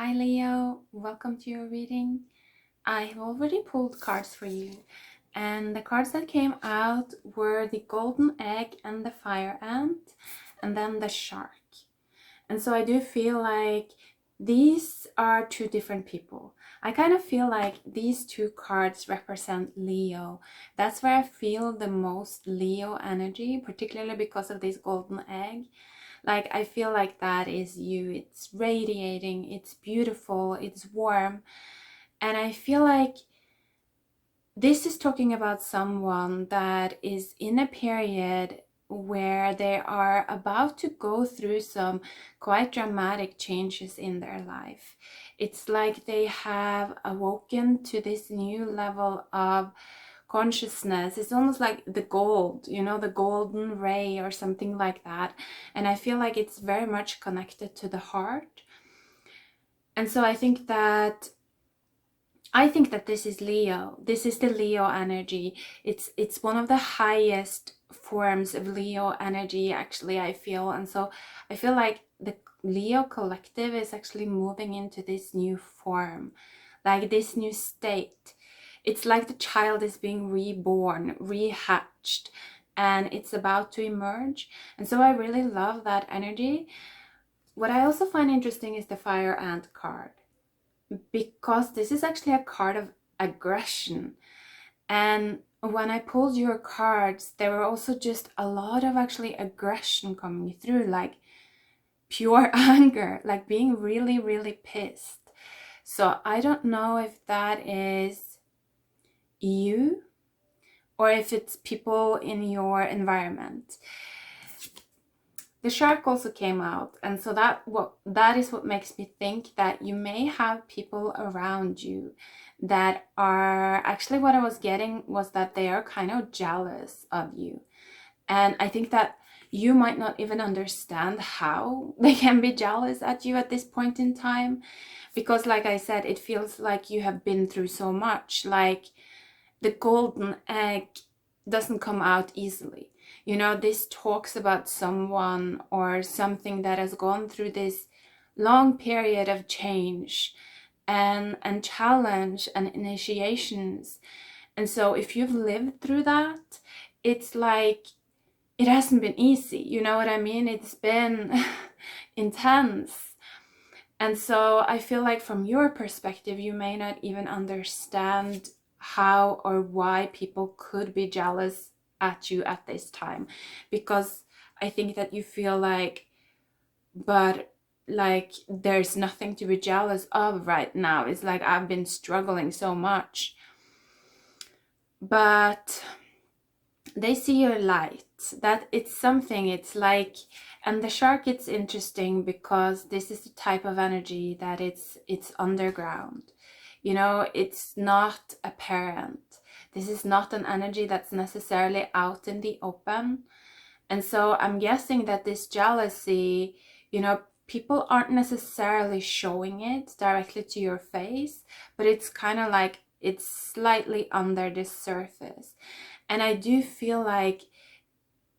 Hi Leo, welcome to your reading. I have already pulled cards for you, and the cards that came out were the golden egg and the fire ant, and then the shark. And so I do feel like these are two different people. I kind of feel like these two cards represent Leo. That's where I feel the most Leo energy, particularly because of this golden egg. Like, I feel like that is you. It's radiating, it's beautiful, it's warm. And I feel like this is talking about someone that is in a period where they are about to go through some quite dramatic changes in their life. It's like they have awoken to this new level of consciousness. It's almost like the gold, the golden ray or something like that. And I feel like it's very much connected to the heart. And so I think that this is Leo. This is the Leo energy. It's one of the highest forms of Leo energy, actually, I feel. And so I feel like the Leo collective is actually moving into this new form, like this new state. It's like the child is being reborn, rehatched, and it's about to emerge. And so I really love that energy. What I also find interesting is the fire ant card, because this is actually a card of aggression. And when I pulled your cards, there were also just a lot of actually aggression coming through, like pure anger, like being really, really pissed. So I don't know if that is you or if it's people in your environment. The shark also came out, and so that is what makes me think that you may have people around you that are actually, what I was getting was that they are kind of jealous of you. And I think that you might not even understand how they can be jealous at you at this point in time, because like I said, it feels like you have been through so much. Like, the golden egg doesn't come out easily. This talks about someone or something that has gone through this long period of change and challenge and initiations. And so if you've lived through that, it's like it hasn't been easy. You know what I mean? It's been intense. And so I feel like from your perspective, you may not even understand how or why people could be jealous at you at this time, because I think that you feel like, but like, there's nothing to be jealous of right now. It's like, I've been struggling so much. But they see your light, that it's something. It's like, and the shark, it's interesting because this is the type of energy that it's underground. It's not apparent. This is not an energy that's necessarily out in the open. And so I'm guessing that this jealousy, people aren't necessarily showing it directly to your face, but it's kind of like it's slightly under the surface. And I do feel like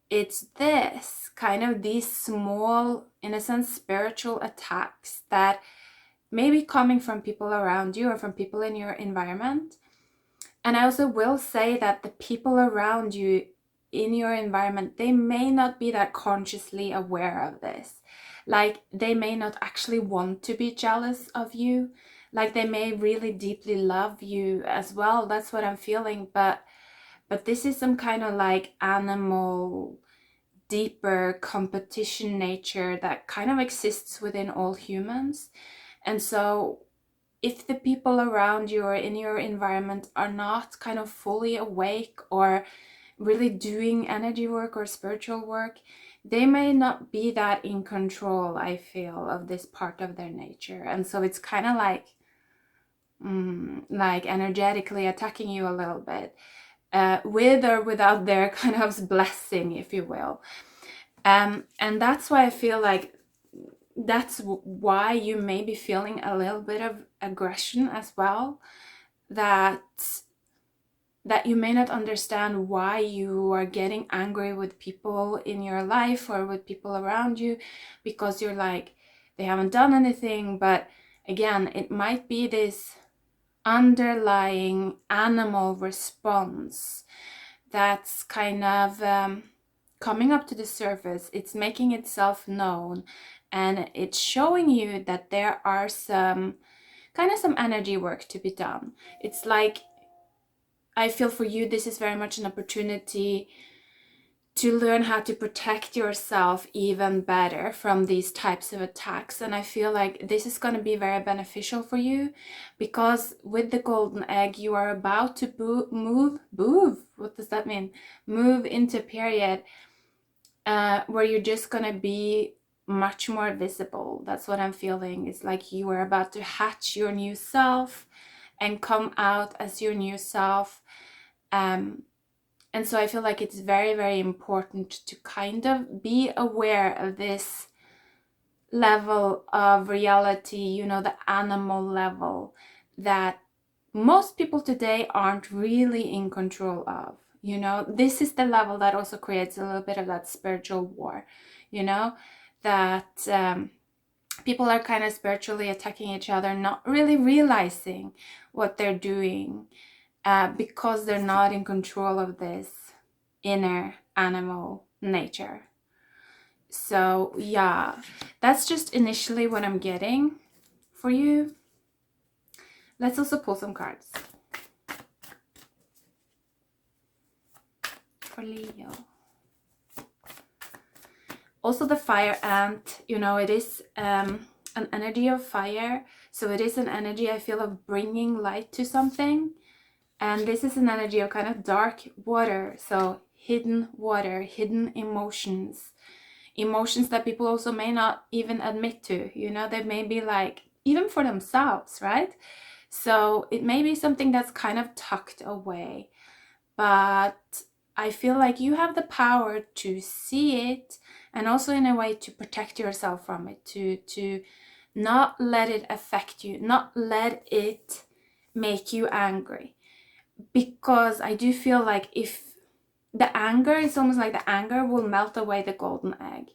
it's this kind of, these small, in a sense, spiritual attacks that may be coming from people around you or from people in your environment. And I also will say that the people around you in your environment, they may not be that consciously aware of this. Like, they may not actually want to be jealous of you. Like, they may really deeply love you as well. That's what I'm feeling. But this is some kind of like animal, deeper competition nature that kind of exists within all humans. And so if the people around you or in your environment are not kind of fully awake or really doing energy work or spiritual work, they may not be that in control, I feel, of this part of their nature. And so it's kind of like energetically attacking you a little bit, with or without their kind of blessing, if you will. And that's why I feel like that's why you may be feeling a little bit of aggression as well, that you may not understand why you are getting angry with people in your life or with people around you, because you're like, they haven't done anything. But again, it might be this underlying animal response that's kind of coming up to the surface. It's making itself known, and it's showing you that there are some energy work to be done. It's like, I feel for you, this is very much an opportunity to learn how to protect yourself even better from these types of attacks. And I feel like this is going to be very beneficial for you, because with the golden egg, you are about to move, what does that mean? Move into a period where you're just going to be much more visible. That's what I'm feeling. It's like you are about to hatch your new self and come out as your new self. And so I feel like it's very, very important to kind of be aware of this level of reality, you know, the animal level that most people today aren't really in control of. You know, this is the level that also creates a little bit of that spiritual war, you know, that people are kind of spiritually attacking each other, not really realizing what they're doing. Because they're not in control of this inner animal nature. So yeah, that's just initially what I'm getting for you. Let's also pull some cards for Leo. Also the fire ant, you know, it is an energy of fire. So it is an energy, I feel, of bringing light to something. And this is an energy of kind of dark water, so hidden water, hidden emotions that people also may not even admit to, you know, they may be like, even for themselves, right? So it may be something that's kind of tucked away, but I feel like you have the power to see it, and also in a way to protect yourself from it, to not let it affect you, not let it make you angry. Because I do feel like if the anger, it's almost like the anger will melt away the golden egg.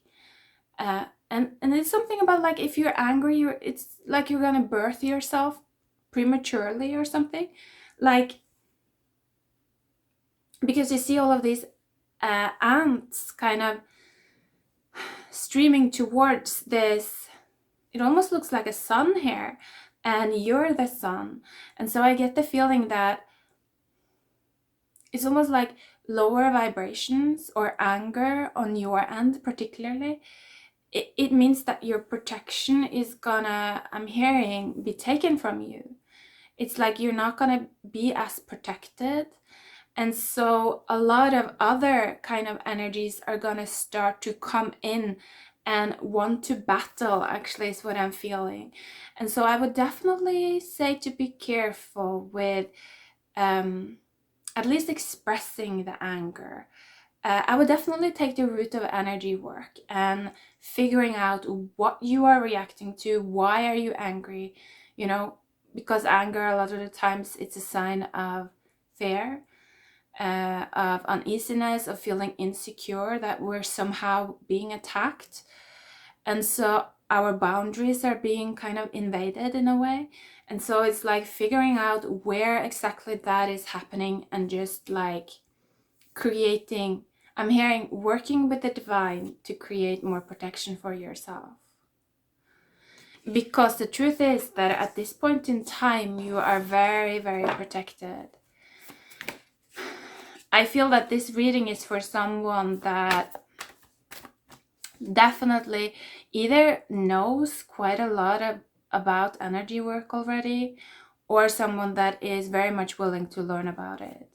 And it's something about like, if you're angry, it's like you're gonna birth yourself prematurely or something. Like, because you see all of these ants kind of streaming towards this, it almost looks like a sun here, and you're the sun. And so I get the feeling that it's almost like lower vibrations or anger on your end particularly. It means that your protection is gonna, I'm hearing, be taken from you. It's like you're not gonna be as protected. And so a lot of other kind of energies are gonna start to come in and want to battle, actually, is what I'm feeling. And so I would definitely say to be careful with at least expressing the anger. I would definitely take the root of energy work and figuring out what you are reacting to. Why are you angry? You know, because anger, a lot of the times, it's a sign of fear, of uneasiness, of feeling insecure, that we're somehow being attacked. And so our boundaries are being kind of invaded in a way. And so it's like figuring out where exactly that is happening, and just like creating, I'm hearing, working with the divine to create more protection for yourself. Because the truth is that at this point in time, you are very, very protected. I feel that this reading is for someone that definitely either knows quite a lot about energy work already, or someone that is very much willing to learn about it.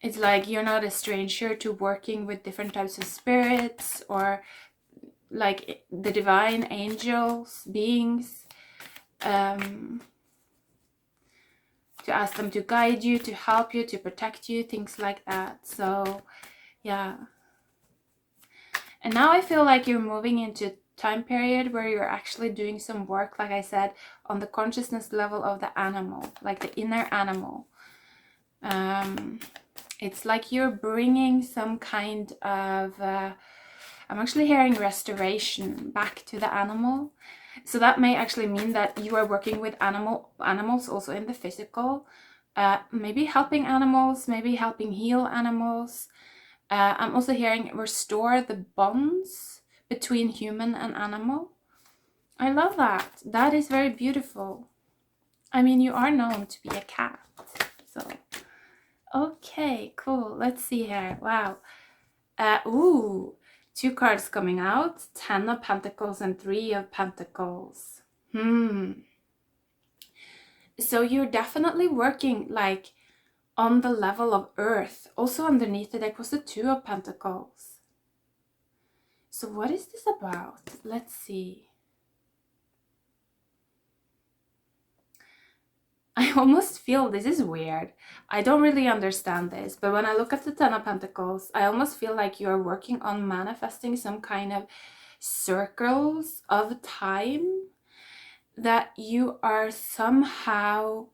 It's like you're not a stranger to working with different types of spirits, or like the divine angels, beings, to ask them to guide you, to help you, to protect you, things like that. So yeah. And now I feel like you're moving into a time period where you're actually doing some work, like I said, on the consciousness level of the animal, like the inner animal. It's like you're bringing some kind of, I'm actually hearing restoration back to the animal. So that may actually mean that you are working with animals also in the physical, maybe helping animals, maybe helping heal animals. I'm also hearing restore the bonds between human and animal. I love that. That is very beautiful. I mean, you are known to be a cat, so okay, cool. Let's see here. Wow. Ooh, 2 cards coming out. 10 of Pentacles and 3 of Pentacles. So you're definitely working like on the level of Earth. Also underneath the deck was the 2 of Pentacles. So what is this about? Let's see. I almost feel this is weird. I don't really understand this, but when I look at the 10 of Pentacles, I almost feel like you're working on manifesting some kind of circles of time that you are somehow,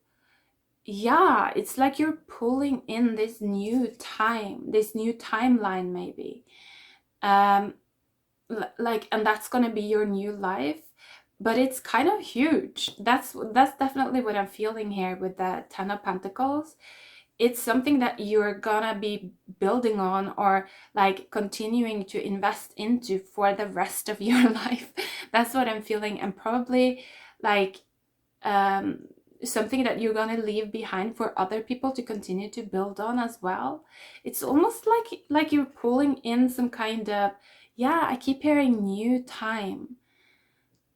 yeah, it's like you're pulling in this new time, this new timeline maybe. Like, and that's gonna be your new life. But it's kind of huge. That's definitely what I'm feeling here with the 10 of Pentacles. It's something that you're gonna be building on or like continuing to invest into for the rest of your life. That's what I'm feeling. And probably like something that you're gonna leave behind for other people to continue to build on as well. It's almost like you're pulling in some kind of, yeah, I keep hearing new time,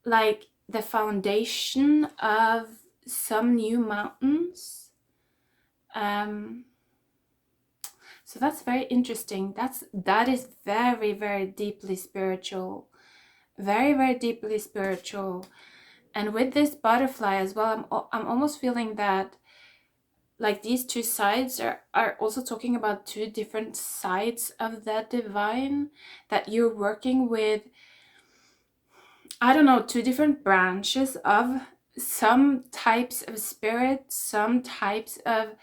like the foundation of some new mountains. So that's very interesting. That is very, very deeply spiritual. Very, very deeply spiritual. And with this butterfly as well, I'm almost feeling that like these 2 sides are also talking about 2 different sides of the divine that you're working with. I don't know, 2 different branches of some types of spirit, some types of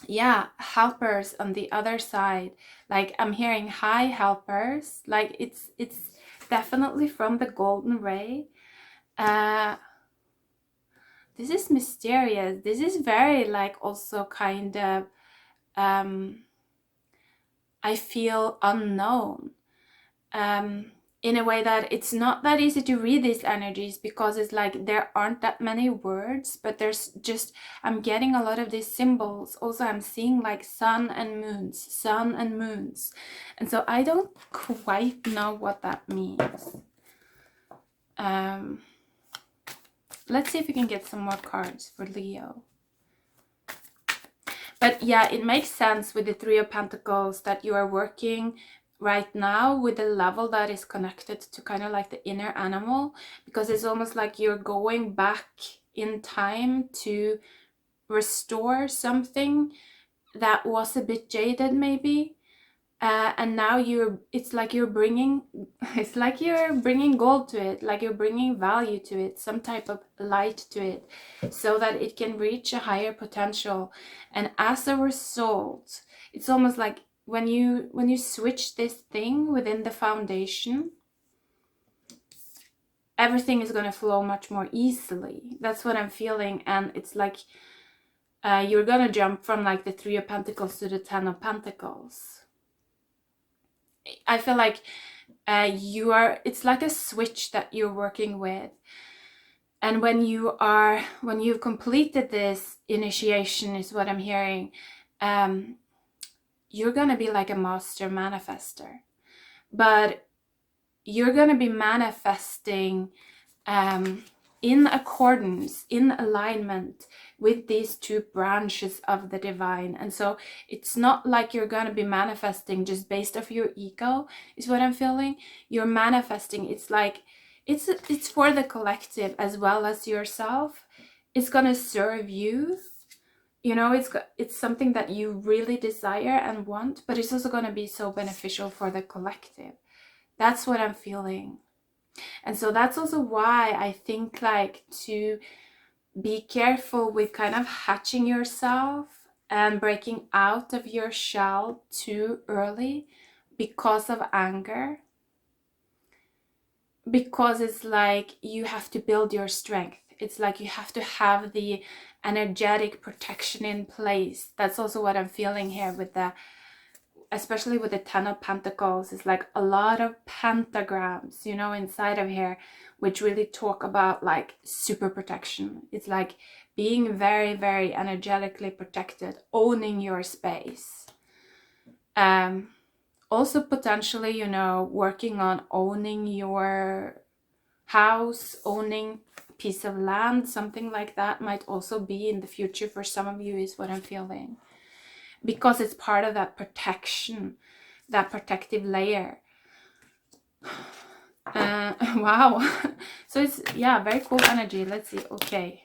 yeah, helpers on the other side. Like I'm hearing high helpers, like it's definitely from the golden ray. This is mysterious. This is very like also kind of I feel unknown. In a way that it's not that easy to read these energies, because it's like there aren't that many words, but there's just, I'm getting a lot of these symbols. Also, I'm seeing like sun and moons. And so I don't quite know what that means. Let's see if we can get some more cards for Leo. But yeah, it makes sense with the 3 of Pentacles that you are working right now with a level that is connected to kind of like the inner animal, because it's almost like you're going back in time to restore something that was a bit jaded maybe, and now it's like you're bringing gold to it, like you're bringing value to it, some type of light to it, so that it can reach a higher potential. And as a result, it's almost like when you switch this thing within the foundation, everything is going to flow much more easily. That's what I'm feeling. And it's like you're going to jump from like the 3 of Pentacles to the 10 of Pentacles. I feel like it's like a switch that you're working with. And when you've completed this initiation, is what I'm hearing, you're gonna be like a master manifester, but you're gonna be manifesting in accordance, in alignment with these 2 branches of the divine. And so it's not like you're going to be manifesting just based off your ego, is what I'm feeling. You're manifesting, it's like it's for the collective as well as yourself. It's going to serve you, you know, it's something that you really desire and want, but it's also going to be so beneficial for the collective. That's what I'm feeling. And so that's also why I think like to be careful with kind of hatching yourself and breaking out of your shell too early because of anger, because it's like you have to build your strength. It's like you have to have the energetic protection in place. That's also what I'm feeling here with the, especially with the 10 of Pentacles. It's like a lot of pentagrams, you know, inside of here, which really talk about like super protection. It's like being very, very energetically protected, owning your space. Also potentially, you know, working on owning your house, owning a piece of land, something like that might also be in the future for some of you, is what I'm feeling. Because it's part of that protection, that protective layer. Wow. So it's, yeah, very cool energy. Let's see. Okay.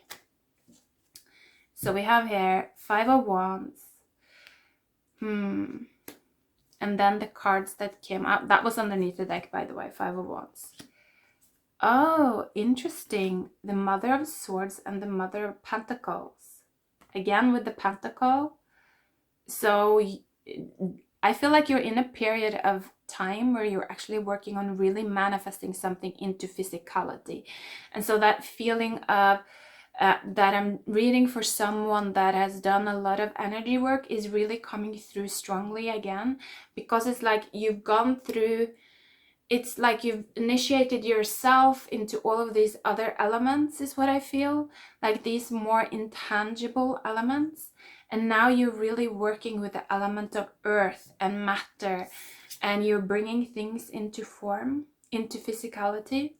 So we have here 5 of Wands. And then the cards that came out, that was underneath the deck, by the way, 5 of Wands. Oh, interesting. The Mother of Swords and the Mother of Pentacles. Again with the Pentacle. So I feel like you're in a period of time where you're actually working on really manifesting something into physicality. And so that feeling of that I'm reading for someone that has done a lot of energy work is really coming through strongly again, because it's like you've gone through, it's like you've initiated yourself into all of these other elements, is what I feel, like these more intangible elements. And now you're really working with the element of earth and matter, and you're bringing things into form, into physicality.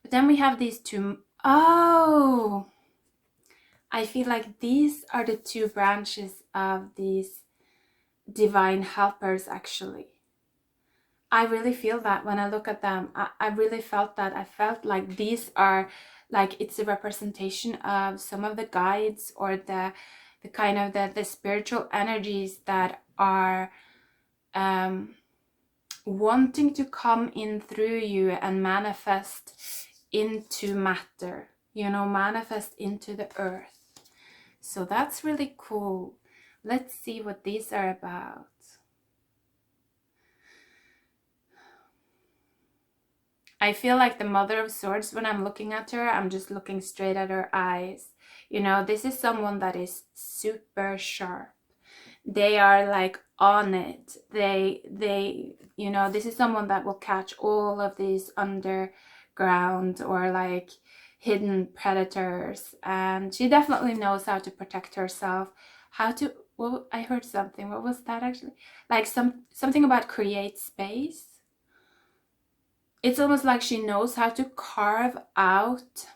But then we have these two. Oh, I feel like these are the 2 branches of these divine helpers, actually. I really feel that when I look at them. I really felt that. I felt like these are, like, it's a representation of some of the guides, or the kind of the spiritual energies that are wanting to come in through you and manifest into matter, you know, manifest into the earth. So that's really cool. Let's see what these are about. I feel like the Mother of Swords, when I'm looking at her, I'm just looking straight at her eyes. You know, this is someone that is super sharp. They are like on it. They, you know, this is someone that will catch all of these underground or like hidden predators. And she definitely knows how to protect herself, how to, well, I heard something. What was that actually? Like something about create space. It's almost like she knows how to carve out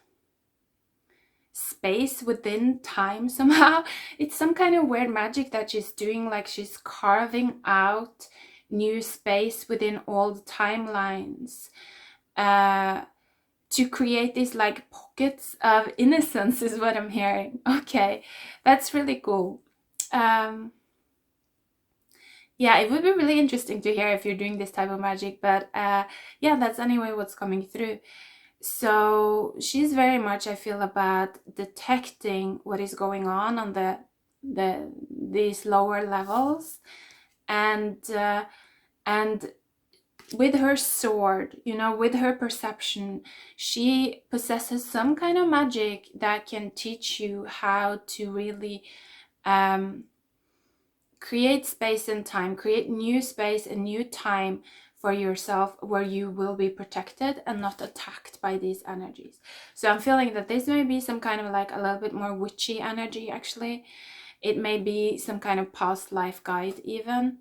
space within time somehow. It's some kind of weird magic that she's doing, like she's carving out new space within all the timelines to create these like pockets of innocence, is what I'm hearing. Okay, that's really cool. Yeah, it would be really interesting to hear if you're doing this type of magic, but yeah, that's anyway what's coming through. So she's very much, I feel, about detecting what is going on these lower levels, and with her sword, you know, with her perception, she possesses some kind of magic that can teach you how to really create space and time, create new space and new time for yourself, where you will be protected and not attacked by these energies. So I'm feeling that this may be some kind of like a little bit more witchy energy, actually. It may be some kind of past life guide even.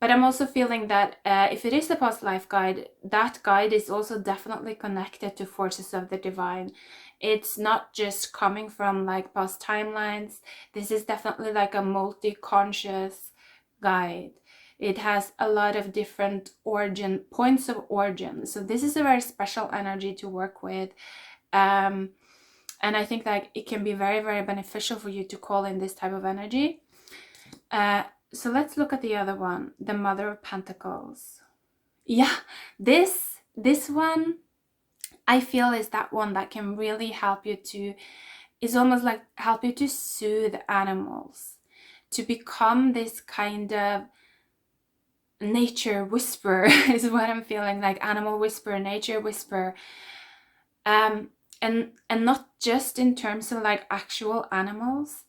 But I'm also feeling that if it is a past life guide, that guide is also definitely connected to forces of the divine. It's not just coming from like past timelines. This is definitely like a multi-conscious guide. It has a lot of different points of origin. So this is a very special energy to work with. And I think that it can be very, very beneficial for you to call in this type of energy. So let's look at the other one, the Mother of Pentacles. Yeah, this one I feel is that one that can really help you to, is almost like help you to soothe animals, to become this kind of nature whisperer is what I'm feeling, like animal whisperer, nature whisperer. And not just in terms of like actual animals.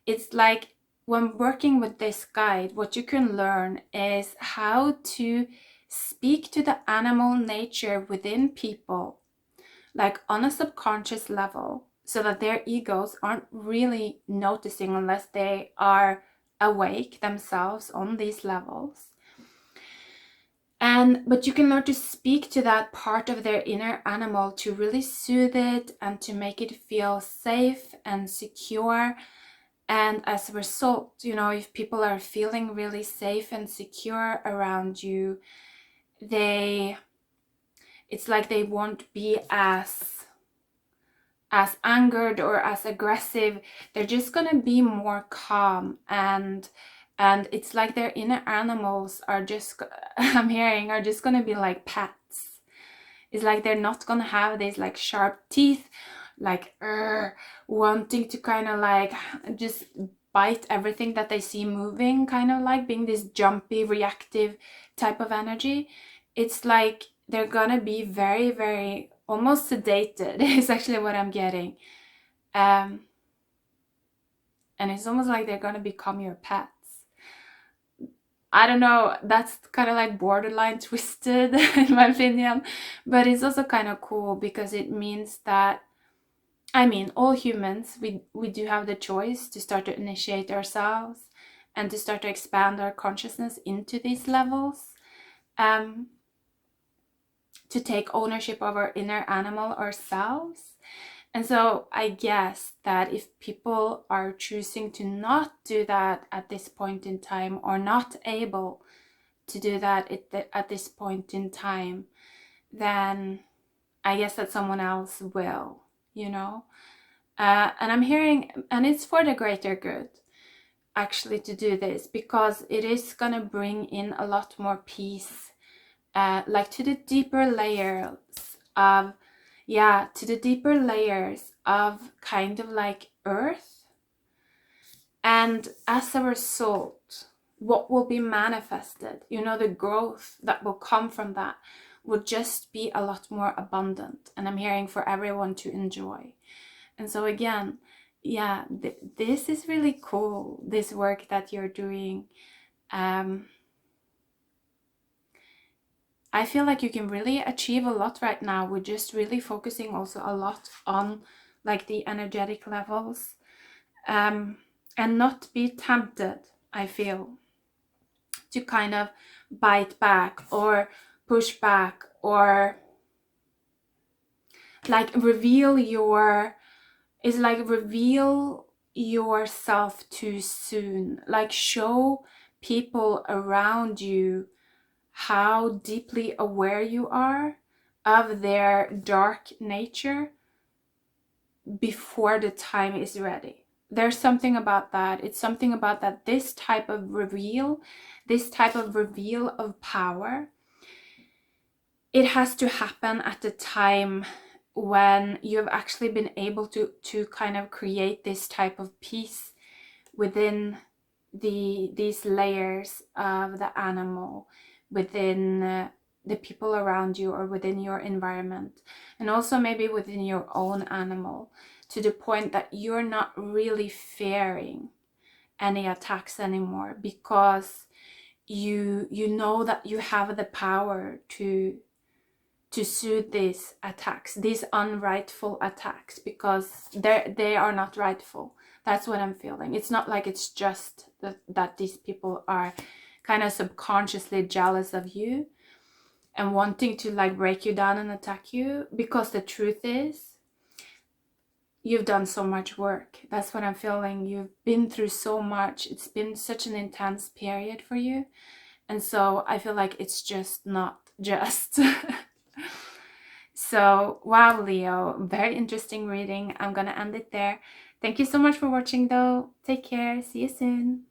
It's like when working with this guide, what you can learn is how to speak to the animal nature within people, like on a subconscious level, so that their egos aren't really noticing unless they are awake themselves on these levels. But you can learn to speak to that part of their inner animal to really soothe it and to make it feel safe and secure. And as a result, you know, if people are feeling really safe and secure around you, it's like they won't be as angered or as aggressive. They're just gonna be more calm, and it's like their inner animals are just, I'm hearing, are just gonna be like pets. It's like they're not gonna have these like sharp teeth, like wanting to kind of like just bite everything that they see moving, kind of like being this jumpy, reactive type of energy. It's like they're gonna be very, very almost sedated is actually what I'm getting. And it's almost like they're gonna become your pets. I don't know, that's kind of like borderline twisted in my opinion, but it's also kind of cool because it means that, I mean, all humans, we do have the choice to start to initiate ourselves and to start to expand our consciousness into these levels, to take ownership of our inner animal ourselves. And so I guess that if people are choosing to not do that at this point in time, or not able to do that at this point in time, then I guess that someone else will, you know. And I'm hearing, and it's for the greater good actually to do this, because it is gonna bring in a lot more peace, like to the deeper layers of, to the deeper layers of kind of like earth. And as a result, what will be manifested, you know, the growth that will come from that would just be a lot more abundant. And I'm hearing for everyone to enjoy. And so again, this is really cool, this work that you're doing. I feel like you can really achieve a lot right now with just really focusing also a lot on like the energetic levels, and not be tempted, I feel, to kind of bite back or push back, or like reveal yourself too soon. Like show people around you how deeply aware you are of their dark nature before the time is ready. There's something about that. It's something about that. This type of reveal of power, it has to happen at the time when you have actually been able to kind of create this type of peace within these layers of the animal, within the people around you, or within your environment, and also maybe within your own animal, to the point that you're not really fearing any attacks anymore, because you know that you have the power to soothe these attacks, these unrightful attacks, because they are not rightful. That's what I'm feeling. It's not like it's just that these people are kind of subconsciously jealous of you and wanting to like break you down and attack you, because the truth is you've done so much work. That's what I'm feeling. You've been through so much. It's been such an intense period for you. And so I feel like it's just not just. So, wow, Leo, very interesting reading. I'm gonna end it there. Thank you so much for watching though. Take care. See you soon.